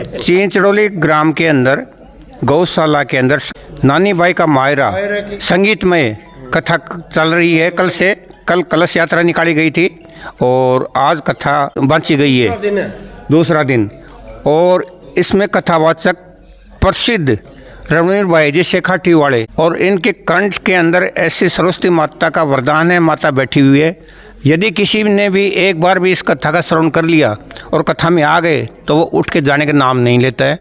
चिंचड़ोली ग्राम के अंदर गौशाला के अंदर नानी बाई का मायरा संगीतमय कथा चल रही है। कल कलश यात्रा निकाली गई थी और आज कथा बांची गई है, दूसरा दिन। और इसमें कथावाचक प्रसिद्ध रणवीर भाई जी शेखाटी वाले, और इनके कंठ के अंदर ऐसी सरस्वती माता का वरदान है, माता बैठी हुई है। यदि किसी ने भी एक बार भी इस कथा का श्रवण कर लिया और कथा में आ गए तो वो उठ के जाने का नाम नहीं लेता है।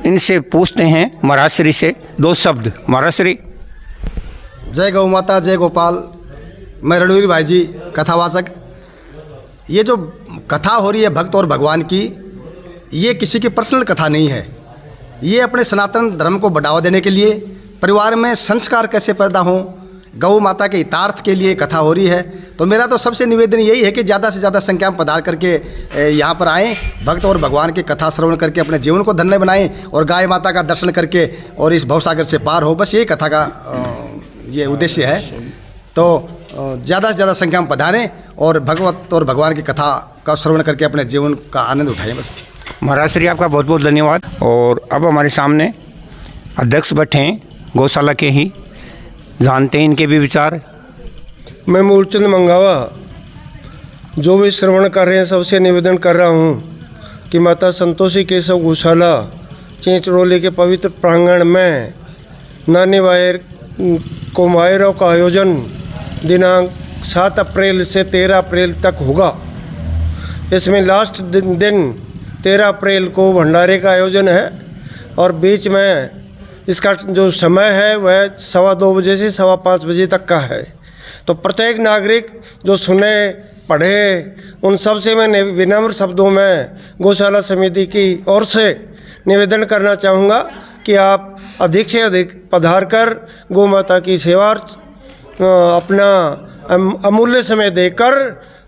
इनसे पूछते हैं महाराज से दो शब्द। महाराज, जय गौ माता, जय गोपाल। मैं रणवीर भाई जी कथावाचक। ये जो कथा हो रही है भक्त और भगवान की, ये किसी की पर्सनल कथा नहीं है। ये अपने सनातन धर्म को बढ़ावा देने के लिए, परिवार में संस्कार कैसे पैदा हों, गौ माता के हितार्थ के लिए कथा हो रही है। तो मेरा तो सबसे निवेदन यही है कि ज़्यादा से ज़्यादा संख्या में पधार करके यहाँ पर आएँ, भक्त और भगवान की कथा श्रवण करके अपने जीवन को धन्य बनाएं और गाय माता का दर्शन करके और इस भवसागर से पार हो। बस ये कथा का ये उद्देश्य है। तो ज़्यादा से ज़्यादा संख्या में पधारें और भगवत और भगवान की कथा का श्रवण करके अपने जीवन का आनंद उठाएं। बस महाराज श्री आपका बहुत बहुत धन्यवाद। और अब हमारे सामने अध्यक्ष बैठे हैं गौशाला के ही, जानते हैं इनके भी विचार। मैं मूलचंद मंगावा, जो भी श्रवण कर रहे हैं सबसे निवेदन कर रहा हूँ कि माता संतोषी केशव गौशाला चिंचड़ोली के पवित्र प्रांगण में नानी बाई को मायरों का आयोजन दिनांक 7 अप्रैल से 13 अप्रैल तक होगा। इसमें लास्ट दिन 13 अप्रैल को भंडारे का आयोजन है और बीच में इसका जो समय है वह 2:15 बजे से 5:15 बजे तक का है। तो प्रत्येक नागरिक जो सुने पढ़े उन सब से मैं विनम्र शब्दों में गौशाला समिति की ओर से निवेदन करना चाहूँगा कि आप अधिक से अधिक पधार कर गौ माता की सेवा अपना अमूल्य समय देकर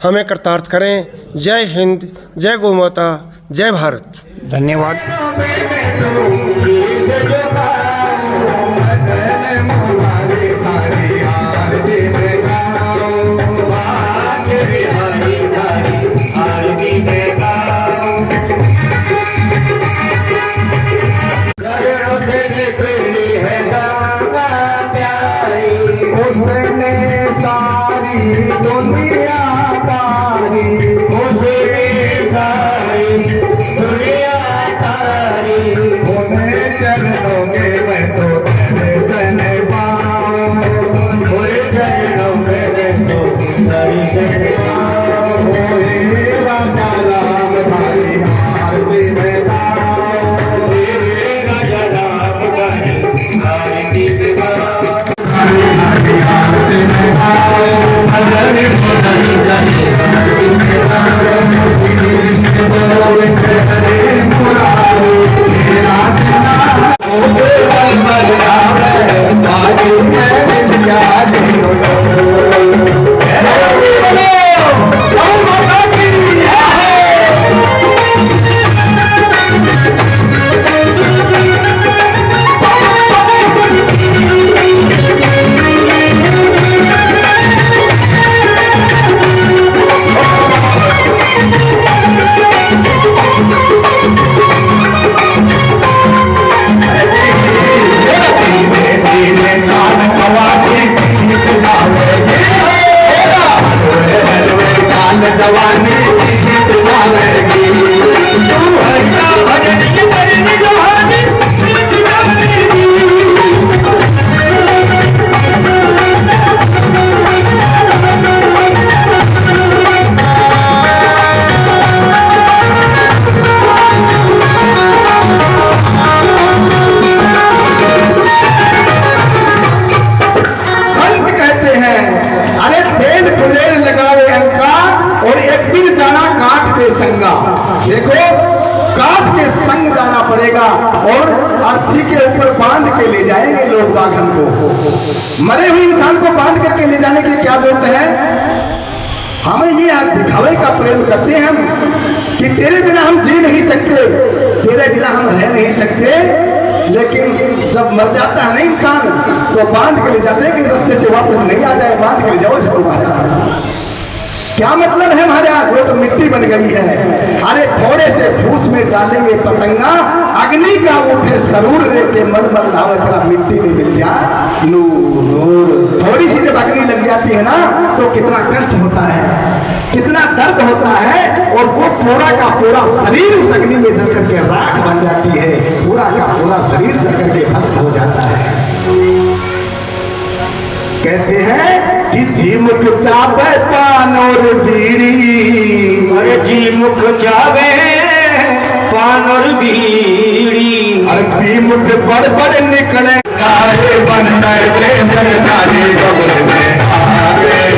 हमें कृतार्थ करें। जय हिंद, जय गौ माता, जय भारत। धन्यवाद। देखो काट के संग जाना पड़ेगा और अर्थी के ऊपर बांध के ले जाएंगे लोग बाघन को। मरे हुए इंसान को बांध करके ले जाने की क्या जरूरत है? हमें ये दिखावे का प्रयोग करते हैं हम कि तेरे बिना हम जी नहीं सकते, तेरे बिना हम रह नहीं सकते, लेकिन जब मर जाता है ना इंसान तो बांध के ले जाते हैं कि रास्ते से वापस नहीं आ जाए, बांध के ले जाओ इसको बाहर। क्या मतलब है महाराज, वो तो मिट्टी बन गई है। अरे थोड़े से फूस में डालेंगे पतंगा, अग्नि का उठे सरूर रहते मलमल लावे तेरा मिट्टी में मिल जाए नूर। थोड़ी सी जब अग्नि लग जाती है ना तो कितना कष्ट होता है, कितना दर्द होता है, और वो पूरा का पूरा शरीर उस अग्नि में जल करके राख बन जाती है, पूरा का पूरा शरीर जल करके भस्म हो जाता है। कहते हैं कि जी मुख चावे पान और बीड़ी, अरे जी मुख चावे पान और बीड़ी, अरे जी मुख बड़ बड़ निकले काहे बन गए जगदारी बबल में आ गए।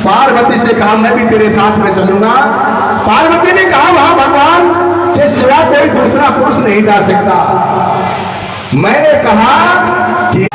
पार्वती से कहा मैं भी तेरे साथ में चलूंगा। पार्वती ने कहा वहां भगवान के सिवा कोई दूसरा पुरुष नहीं जा सकता। मैंने कहा कि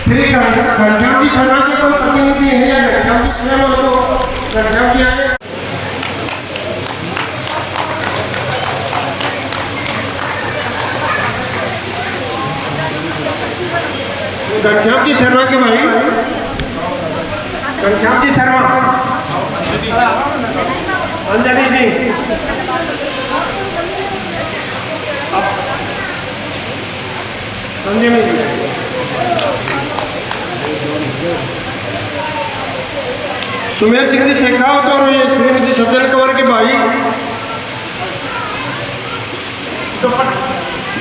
श्री घनश्याम जी शर्मा के कोई प्रतिनिधि है या घनश्याम जी स्वयं हो तो घनश्याम जी आगे। घनश्याम जी शर्मा के भाई, घनश्याम जी शर्मा, अंजलि जी, अंजलि जी, सुमेर सिंह जी शेखावत और ये श्रीमती सज्जन कंवर के भाई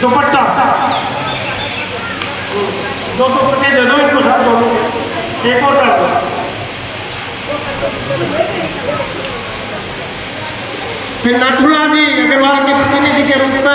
दुपट्टा दो दुपट्टे दे दो इनको साथ दोनों, एक और कर दो। फिर नथुला जी अग्रवाल के प्रतिनिधि के रूप में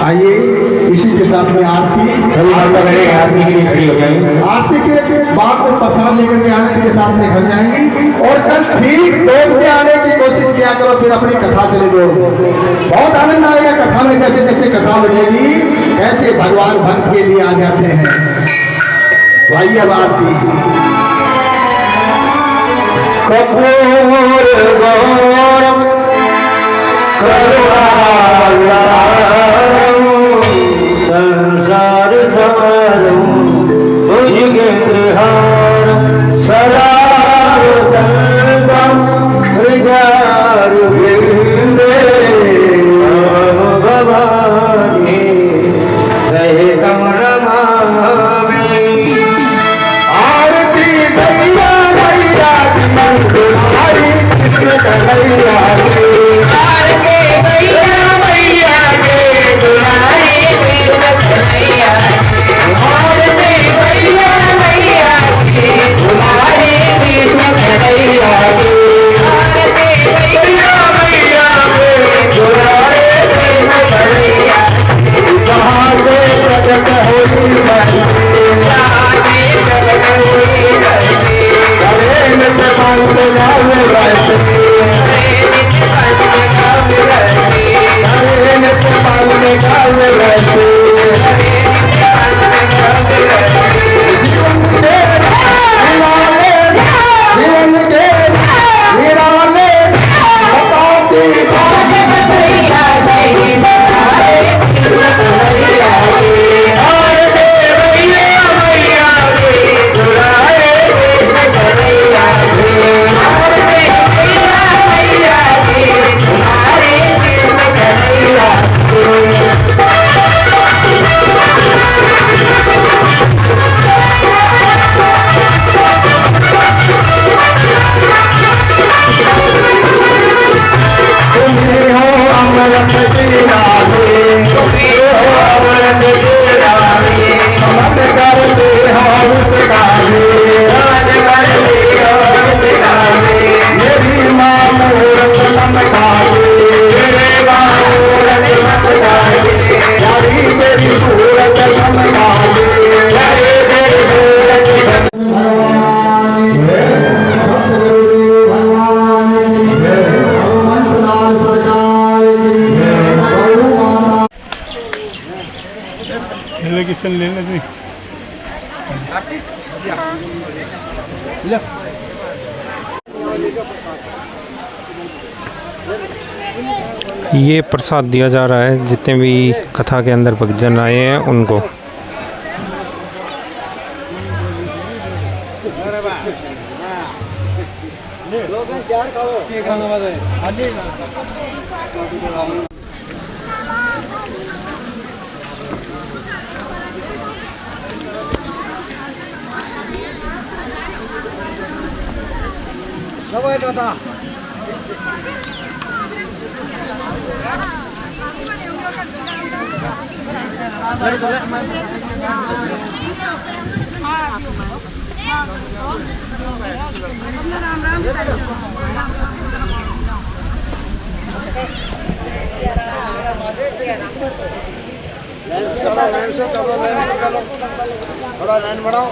आइए इसी के साथ में आरती आरती के लिए खड़ी हो जाएंगे। आरती के बाद में प्रसाद लेकर के आने के साथ में घर जाएंगी और कल ठीक 2 बजे आने की कोशिश किया करो, फिर अपनी कथा चले दो। बहुत आनंद आएगा कथा में, कैसे कैसे कथा बनेगी, कैसे भगवान भक्त के लिए आ जाते हैं। तो आइए अब आरती। कपूर गौरम करुणा संसार सारम भुजगेन्द्रहार सदा संगम हृदय वृंदे भवानी सहितं नमामि। आरती दैया मैया तुम्हारी कृष्ण कन्हैया की। आरती दैया मैया के तुम्हारी कृष्ण कन्हैया की। आरती दैया मैया के तुम्हारी कृष्ण कन्हैया की। आरती दैया मैया के तुम्हारी कृष्ण कन्हैया की। कहाँ से प्रकट हुई धरती, कहाँ से प्रकट हुई धरती, करे नित्य पंथ गावे रहती, करे नित्य पंथ गावे रहती, करे नित्य पंथ गावे रहती, करे नित्य पंथ गावे रहती। जीवन के निराले, जीवन के निराले बताती कन्हैया जी, हमारे कृष्ण कन्हैया जी। आरती दैया मैया के तुम्हारे कृष्ण कन्हैया जी। आरती दैया मैया के तुम्हारे कृष्ण कन्हैया जी। तुम्ही हो अमृत की रानी, तुम्ही हो अमृत की रानी, समझ करते हो उसकानी, समझ करते हो उसकानी। मेरी माँ मूरत नमकानी, मेरे माँ मूरत नमकानी, प्यारी तेरी सूरत नमकानी, प्यारी तेरी सूरत नमकानी। सतगुरुदेव भगवान की जय, हनुमंतलाल सरकार की जय, गौ माता। ये प्रसाद दिया जा रहा है जितने भी कथा के अंदर भक्तजन आए हैं उनको। थोड़ा लाइन बढ़ाओ।